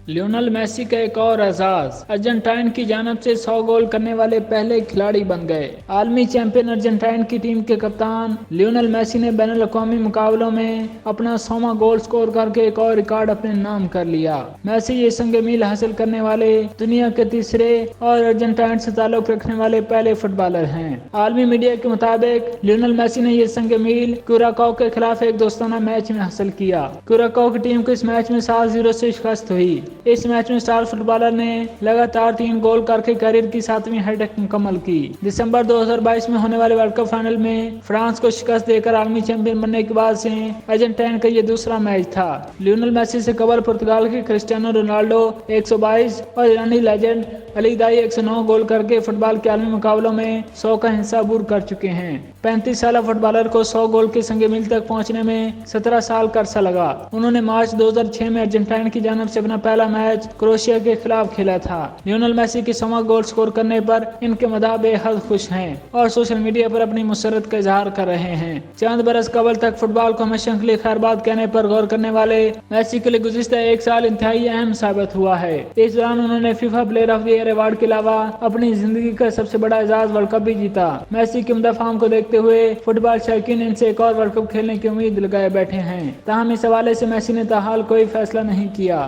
Lionel Messi کا ایک اور اعزاز، ارجنٹائن کی جانب سے 100 گول کرنے والے پہلے کھلاڑی بن گئے۔ عالمی چیمپئن ارجنٹائن کی ٹیم کے کپتان لیونل میسی نے بین الاقوامی مقابلوں میں اپنا 100واں گول سکور کر کے ایک اور ریکارڈ اپنے نام کر لیا۔ میسی یہ سنگ میل حاصل کرنے والے دنیا کے تیسرے اور ارجنٹائن سے تعلق رکھنے والے پہلے فٹ بالر ہیں۔ عالمی میڈیا کے مطابق لیونل میسی نے یہ سنگ میل کیوراکاؤ کے خلاف ایک دوستانہ میچ میں حاصل کیا۔ کیوراکاؤ کی ٹیم کو اس میچ میں 7-0 سے شکست ہوئی۔ اس میچ میں اسٹار فٹ بالر نے لگاتار 3 گول کر کے کیریئر کی 7ویں ہیٹ-ٹرک مکمل کی۔ دسمبر 2022 میں ہونے والے ورلڈ کپ فائنل میں فرانس کو شکست دے کر عالمی چیمپئن بننے کے بعد سے ارجنٹائن کا یہ دوسرا میچ تھا۔ لیونل میسی سے قبل پرتگال کے کرسٹیانو رونالڈو 122 اور ایرانی لیجنڈ علی دائی 109 گول کر کے فٹ بال کے عالمی مقابلوں میں 100 کا حصہ عبور کر چکے ہیں۔ 35 سالہ فٹ بالر کو 100 گول کے سنگ میل تک پہنچنے میں 17 سال کا عرصہ لگا۔ انہوں نے مارچ 2006 میں ارجنٹائن کی جانب سے اپنا پہلا میچ کروشیا کے خلاف کھیلا تھا۔ لیونل میسی کے 100واں گول سکور کرنے پر ان کے مداح بے حد خوش ہیں اور سوشل میڈیا پر اپنی مسرت کا اظہار کر رہے ہیں۔ چند برس قبل تک فٹ بال کو ہمیشہ کے لیے خیر بات کہنے پر غور کرنے والے میسی کے لیے گزشتہ ایک سال انتہائی اہم ثابت ہوا ہے۔ اس دوران انہوں نے FIFA player of the year award کے علاوہ اپنی زندگی کا سب سے بڑا اعزاز ورلڈ کپ بھی جیتا۔ میسی کے عمدہ فارم کو دیکھتے ہوئے فٹ بال شائقین ان سے ایک اور ورلڈ کپ کھیلنے کی امید لگائے بیٹھے ہیں، تاہم اس حوالے سے میسی نے تاحال کوئی فیصلہ نہیں کیا۔